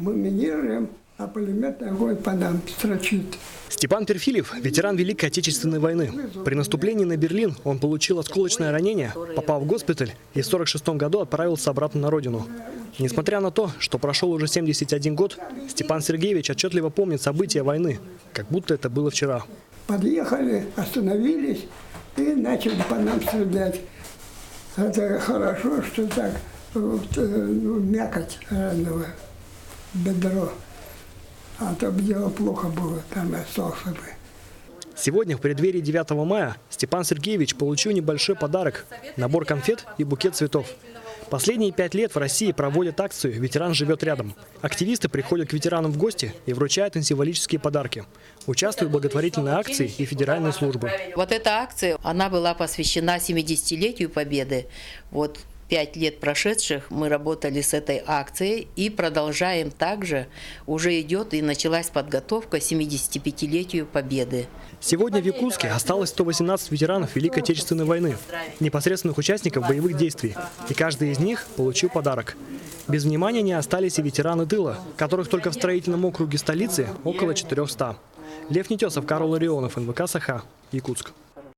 Мы минируем, а пулеметный огонь по нам строчит. Степан Перфильев – ветеран Великой Отечественной войны. При наступлении на Берлин он получил осколочное ранение, попал в госпиталь и в 1946 году отправился обратно на родину. Несмотря на то, что прошел уже 71 год, Степан Сергеевич отчетливо помнит события войны, как будто это было вчера. Подъехали, остановились и начали по нам стрелять. Это хорошо, что так мякоть ранного бедро. А то бы дело плохо было, там остался бы. Сегодня, в преддверии 9 мая, Степан Сергеевич получил небольшой подарок – набор конфет и букет цветов. Последние 5 лет в России проводят акцию «Ветеран живет рядом». Активисты приходят к ветеранам в гости и вручают им символические подарки. Участвуют в благотворительной акции и федеральной службы. Вот эта акция, она была посвящена 70-летию Победы. Вот 5 лет прошедших мы работали с этой акцией и продолжаем также. Уже идет и началась подготовка к 75-летию Победы. Сегодня в Якутске осталось 118 ветеранов Великой Отечественной войны, непосредственных участников боевых действий, и каждый из них получил подарок. Без внимания не остались и ветераны тыла, которых только в строительном округе столицы около 400. Лев Нетесов, Карл Ларионов, НВК «Саха», Якутск.